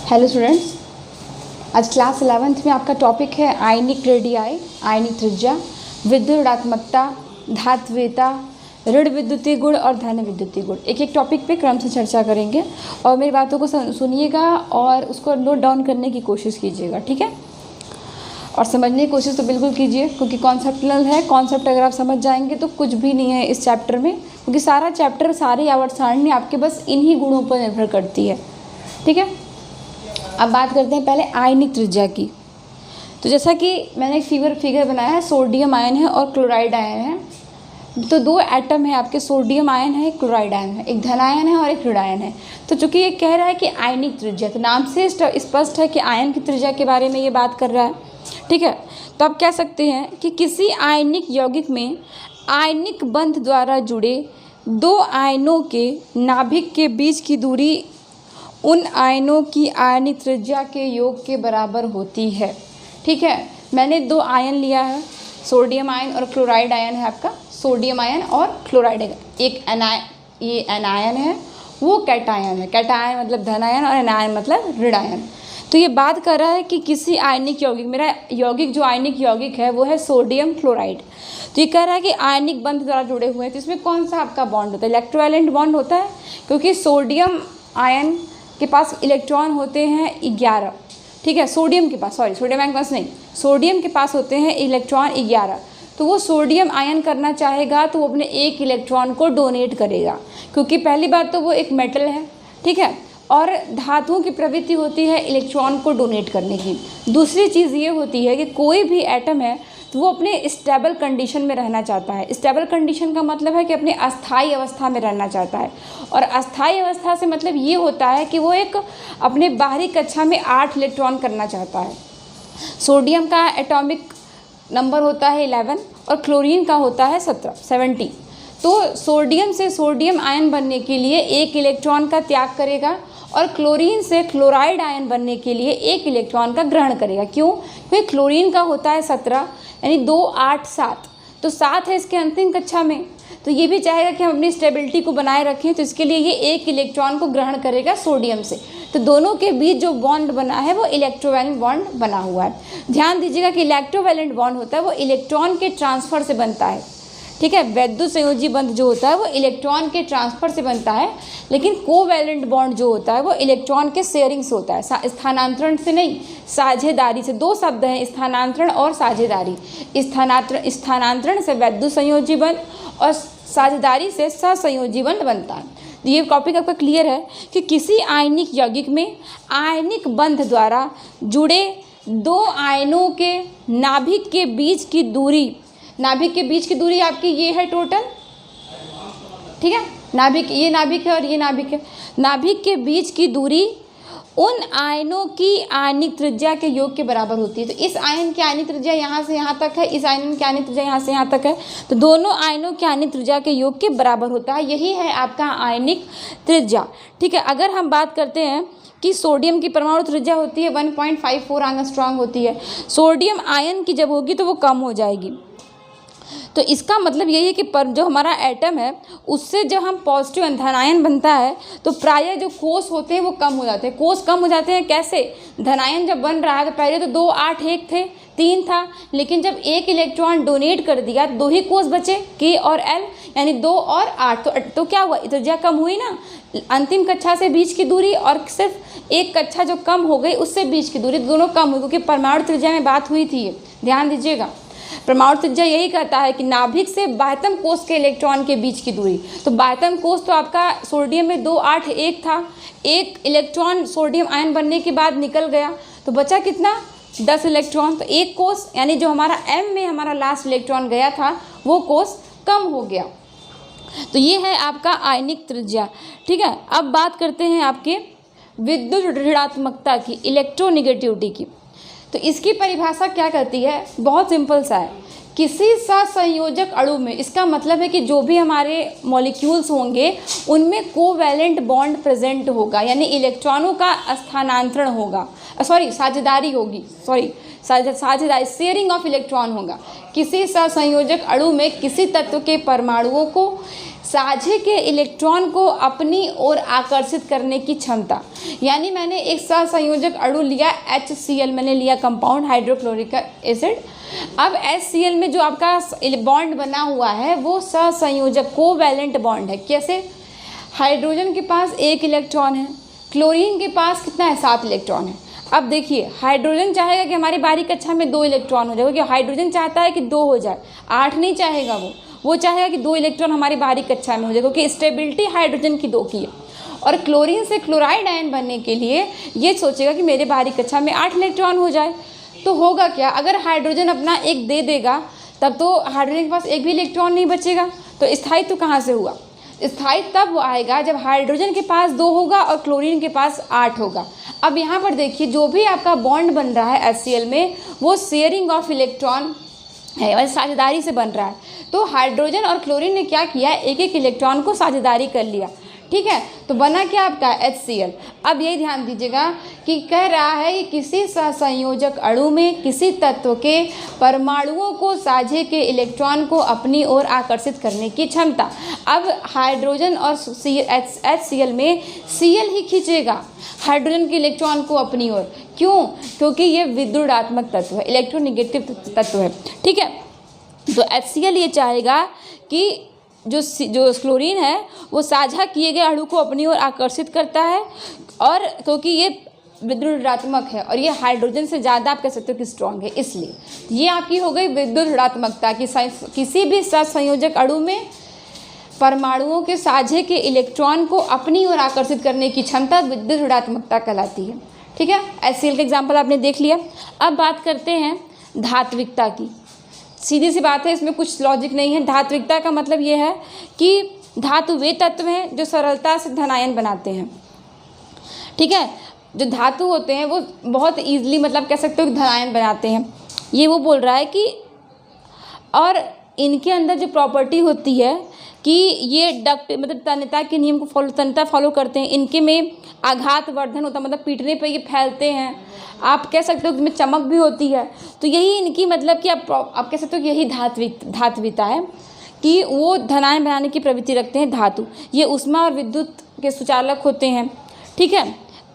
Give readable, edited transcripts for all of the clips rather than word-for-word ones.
Hello students, आज class 11th में आपका टॉपिक है आयनिक रेडियाई, आयनिक त्रिज्या, विद्युत ऋणात्मकता, धात्विता, ऋण विद्युतीय गुण और धन विद्युतीय गुण। एक एक टॉपिक पे क्रम से चर्चा करेंगे और मेरी बातों को सुनिएगा और उसको नोट डाउन करने की कोशिश कीजिएगा, ठीक है। और समझने की कोशिश तो बिल्कुल कीजिए, क्योंकि कॉन्सेप्टुअल है। कॉन्सेप्ट अगर आप समझ जाएंगे तो कुछ भी नहीं है इस चैप्टर में, क्योंकि सारा चैप्टर, सारी आवर्त सारणी आपके बस इन्हीं गुणों पर निर्भर करती है, ठीक है। अब बात करते हैं पहले आयनिक त्रिज्या की। तो जैसा कि मैंने एक फिगर बनाया है, सोडियम आयन है और क्लोराइड आयन है। तो दो एटम है आपके, सोडियम आयन है, क्लोराइड आयन है, एक धन आयन है और एक ऋण आयन है। तो चूंकि ये कह रहा है कि आयनिक त्रिज्या, तो नाम से स्पष्ट है कि आयन की त्रिज्या के बारे में ये बात कर रहा है, ठीक है। तो आप कह सकते हैं कि किसी आयनिक यौगिक में आयनिक बंध द्वारा जुड़े दो आयनों के नाभिक के बीच की दूरी उन आयनों की आयनिक त्रिज्या के योग के बराबर होती है, ठीक है। मैंने दो आयन लिया है, सोडियम आयन और क्लोराइड आयन है आपका, सोडियम आयन और क्लोराइड। एक ये एनायन है, वो कैटायन है। कैटायन मतलब धन आयन और एनायन मतलब ऋण आयन। तो ये बात कर रहा है कि किसी आयनिक यौगिक, मेरा यौगिक जो आयनिक यौगिक है वो है सोडियम क्लोराइड। तो ये कह रहा है कि आयनिक बंध द्वारा जुड़े हुए हैं। तो इसमें कौन सा आपका बॉन्ड होता है? इलेक्ट्रोवैलेंट बॉन्ड होता है, क्योंकि सोडियम आयन के पास इलेक्ट्रॉन होते हैं 11, ठीक है। सोडियम के पास, सोडियम आयन के पास नहीं, सोडियम के पास होते हैं इलेक्ट्रॉन 11। तो वो सोडियम आयन करना चाहेगा तो वो अपने एक इलेक्ट्रॉन को डोनेट करेगा, क्योंकि पहली बात तो वो एक मेटल है, ठीक है। और धातुओं की प्रवृत्ति होती है इलेक्ट्रॉन को डोनेट करने की। दूसरी चीज़ ये होती है कि कोई भी एटम है तो वो अपने स्टेबल कंडीशन में रहना चाहता है। स्टेबल कंडीशन का मतलब है कि अपने अस्थायी अवस्था में रहना चाहता है। और अस्थायी अवस्था से मतलब ये होता है कि वो एक अपने बाहरी कक्षा में 8 इलेक्ट्रॉन करना चाहता है। सोडियम का एटॉमिक नंबर होता है 11 और क्लोरीन का होता है 70। तो सोडियम से सोडियम आयन बनने के लिए एक इलेक्ट्रॉन का त्याग करेगा और क्लोरीन से क्लोराइड आयन बनने के लिए एक इलेक्ट्रॉन का ग्रहण करेगा। क्यों? क्योंकि क्लोरीन का होता है 17, यानी 2, 8, 7, तो 7 है इसके अंतिम कक्षा में। तो ये भी चाहेगा कि हम अपनी स्टेबिलिटी को बनाए रखें, तो इसके लिए ये एक इलेक्ट्रॉन को ग्रहण करेगा सोडियम से। तो दोनों के बीच जो बॉन्ड बना है वो इलेक्ट्रोवैलेंट बॉन्ड बना हुआ है। ध्यान दीजिएगा कि इलेक्ट्रोवैलेंट बॉन्ड होता है वो इलेक्ट्रॉन के ट्रांसफ़र से बनता है, ठीक है। वैद्युत संयोजी बंध जो होता है वो इलेक्ट्रॉन के ट्रांसफ़र से बनता है, लेकिन कोवैलेंट बॉन्ड जो होता है वो इलेक्ट्रॉन के शेयरिंग से होता है, स्थानांतरण से नहीं, साझेदारी से। दो शब्द हैं, स्थानांतरण और साझेदारी। स्थानांतरण से वैद्युत संयोजी बंध और साझेदारी से सहसंयोजी बंध बनता है। तो ये टॉपिक आपका क्लियर है कि किसी आयनिक यौगिक में आयनिक बंध द्वारा जुड़े दो आयनों के नाभिक के बीच की दूरी, नाभिक के बीच की दूरी आपकी ये है टोटल, ठीक है। नाभिक, ये नाभिक है और ये नाभिक है। नाभिक के बीच की दूरी उन आयनों की आयनिक त्रिज्या के योग के बराबर होती है। तो इस आयन की आयनिक त्रिज्या यहाँ से यहाँ तक है, इस आयन की आयनिक त्रिज्या यहाँ से यहाँ तक है, तो दोनों आयनों की आयनिक त्रिज्या के योग के बराबर होता है। यही है आपका आयनिक त्रिज्या, ठीक है। अगर हम बात करते हैं कि सोडियम की परमाणु त्रिज्या होती है 1.54 एंगस्ट्रॉम होती है। सोडियम आयन की जब होगी तो वो कम हो जाएगी। तो इसका मतलब यही है कि जो हमारा एटम है उससे जब हम पॉजिटिव धन आयन बनता है तो प्रायः जो कोष होते हैं वो कम हो जाते हैं। कोष कम हो जाते हैं कैसे? धन आयन जब बन रहा है तो पहले तो 2, 8, 1 थे, 3 था, लेकिन जब एक इलेक्ट्रॉन डोनेट कर दिया 2 ही कोष बचे, K और L, यानी 2 और 8। तो क्या हुआ? त्रिज्या कम हुई ना। अंतिम कक्षा से बीच की दूरी और सिर्फ एक कक्षा जो कम हो गई उससे बीच की दूरी, दोनों कम हुई, क्योंकि परमाणु त्रिज्या में बात हुई थी। ध्यान दीजिएगा, परमाणु त्रिज्या यही कहता है कि नाभिक से बाह्यतम कोष के इलेक्ट्रॉन के बीच की दूरी। तो बाह्यतम कोष तो आपका सोडियम में 2, 8, 1 था, एक इलेक्ट्रॉन सोडियम आयन बनने के बाद निकल गया, तो बचा कितना? 10 इलेक्ट्रॉन। तो एक कोष, यानी जो हमारा M में हमारा लास्ट इलेक्ट्रॉन गया था वो कोष कम हो गया। तो ये है आपका आयनिक त्रिज्या, ठीक है। अब बात करते हैं आपके विद्युत ऋणात्मकता की, इलेक्ट्रोनेगेटिविटी की। तो इसकी परिभाषा क्या करती है? बहुत सिंपल सा है, किसी सहसंयोजक अणु में, इसका मतलब है कि जो भी हमारे मॉलिक्यूल्स होंगे उनमें कोवैलेंट बॉन्ड प्रेजेंट होगा, यानी इलेक्ट्रॉनों का स्थानांतरण होगा, साझेदारी होगी, साझेदारी, शेयरिंग ऑफ इलेक्ट्रॉन होगा। किसी सहसंयोजक अणु में किसी तत्व के परमाणुओं को साझे के इलेक्ट्रॉन को अपनी ओर आकर्षित करने की क्षमता। यानी मैंने एक सहसंयोजक अणु लिया HCl, मैंने लिया कंपाउंड हाइड्रोक्लोरिक एसिड। अब HCl में जो आपका बॉन्ड बना हुआ है वो सहसंयोजक कोवैलेंट बॉन्ड है। कैसे? हाइड्रोजन के पास 1 इलेक्ट्रॉन है, क्लोरीन के पास कितना है 7 इलेक्ट्रॉन है। अब देखिए हाइड्रोजन चाहेगा कि हमारी बारी कक्षा में 2 इलेक्ट्रॉन हो जाए, क्योंकि हाइड्रोजन चाहता है कि 2 हो जाए, 8 नहीं चाहेगा वो चाहेगा कि 2 इलेक्ट्रॉन हमारी बारी कक्षा में हो जाए, क्योंकि स्टेबिलिटी हाइड्रोजन की 2 की है। और क्लोरीन से क्लोराइड आयन बनने के लिए ये सोचेगा कि मेरे बारी कक्षा में 8 इलेक्ट्रॉन हो जाए। तो होगा क्या, अगर हाइड्रोजन अपना 1 दे देगा तब तो हाइड्रोजन के पास 1 भी इलेक्ट्रॉन नहीं बचेगा। तो स्थायित्व कहाँ से हुआ? स्थायित्व तब आएगा जब हाइड्रोजन के पास 2 होगा और क्लोरीन के पास 8 होगा। अब यहाँ पर देखिए जो भी आपका बॉन्ड बन रहा है HCl में वो शेयरिंग ऑफ इलेक्ट्रॉन है, वैसे साझेदारी से बन रहा है। तो हाइड्रोजन और क्लोरीन ने क्या किया, 1-1 इलेक्ट्रॉन को साझेदारी कर लिया। ठीक है, तो बना क्या आपका HCl। अब यही ध्यान दीजिएगा कि कह रहा है कि किसी सहसंयोजक अणु में किसी तत्व के परमाणुओं को साझे के इलेक्ट्रॉन को अपनी ओर आकर्षित करने की क्षमता। अब हाइड्रोजन और HCl में Cl ही खींचेगा हाइड्रोजन के इलेक्ट्रॉन को अपनी ओर। क्यों? क्योंकि ये विद्युदात्मक तत्व है, इलेक्ट्रोनेगेटिव तत्व है। ठीक है, तो HCl ये चाहेगा कि जो क्लोरीन है वो साझा किए गए अणु को अपनी ओर आकर्षित करता है, और क्योंकि ये विद्युत ऋणात्मक है और ये हाइड्रोजन से ज़्यादा आप कह सकते हो कि स्ट्रॉन्ग है, इसलिए ये आपकी हो गई विद्युत ऋणात्मकता की। किसी भी सहसंयोजक अणु में परमाणुओं के साझे के इलेक्ट्रॉन को अपनी ओर आकर्षित करने की क्षमता विद्युत ऋणात्मकता कहलाती है। ठीक है, HCl का एग्जाम्पल आपने देख लिया। अब बात करते हैं धात्विकता की। सीधी सी बात है, इसमें कुछ लॉजिक नहीं है। धात्विकता का मतलब ये है कि धातु वे तत्व हैं जो सरलता से धनायन बनाते हैं। ठीक है, जो धातु होते हैं वो बहुत ईजिली मतलब कह सकते हो कि धनायन बनाते हैं, ये वो बोल रहा है कि, और इनके अंदर जो प्रॉपर्टी होती है कि ये डक्ट मतलब तन्यता के नियम को तन्यता फॉलो करते हैं, इनके में आघात वर्धन होता है, मतलब पीटने पर ये फैलते हैं। आप कह सकते हो कि इसमें चमक भी होती है। तो यही इनकी मतलब कि आप कह सकते हो कि यही धात्विकता है कि वो धनायन बनाने की प्रवृत्ति रखते हैं धातु। ये ऊष्मा और विद्युत के सुचालक होते हैं। ठीक है,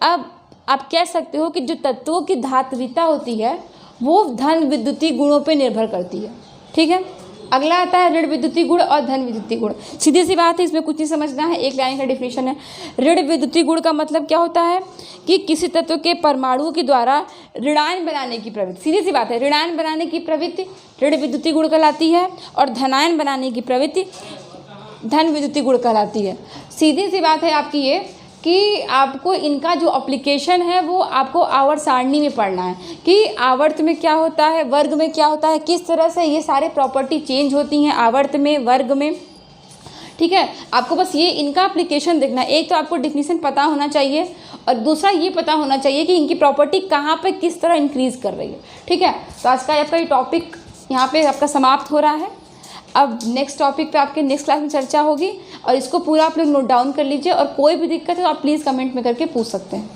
अब आप कह सकते हो कि जो तत्वों की धात्विकता होती है वो धन विद्युतीय गुणों पर निर्भर करती है। ठीक है, अगला आता है ऋण विद्युतीय गुण और धन विद्युतीय गुण। सीधी सी बात है, इसमें कुछ नहीं समझना है, एक लाइन का डिफिनेशन है। ऋण विद्युतीय गुण का मतलब क्या होता है कि किसी तत्व के परमाणुओं के द्वारा ऋणायन बनाने की प्रवृत्ति। सीधी सी बात है, ऋणायन बनाने की प्रवृत्ति ऋण विद्युतीय गुण कहलाती है और धनायन बनाने की प्रवृत्ति धन विद्युतीय गुण कहलाती है। सीधी सी बात है आपकी ये कि आपको इनका जो एप्लीकेशन है वो आपको आवर्त सारणी में पढ़ना है कि आवर्त में क्या होता है, वर्ग में क्या होता है, किस तरह से ये सारे प्रॉपर्टी चेंज होती हैं आवर्त में, वर्ग में। ठीक है, आपको बस ये इनका एप्लीकेशन देखना है। एक तो आपको डिफिनीशन पता होना चाहिए और दूसरा ये पता होना चाहिए कि इनकी प्रॉपर्टी कहाँ पे किस तरह इंक्रीज़ कर रही है। ठीक है, तो आज का आपका ये टॉपिक यहाँ पे आपका समाप्त हो रहा है। अब नेक्स्ट टॉपिक पे आपके नेक्स्ट क्लास में चर्चा होगी और इसको पूरा आप लोग नोट डाउन कर लीजिए, और कोई भी दिक्कत है तो आप प्लीज़ कमेंट में करके पूछ सकते हैं।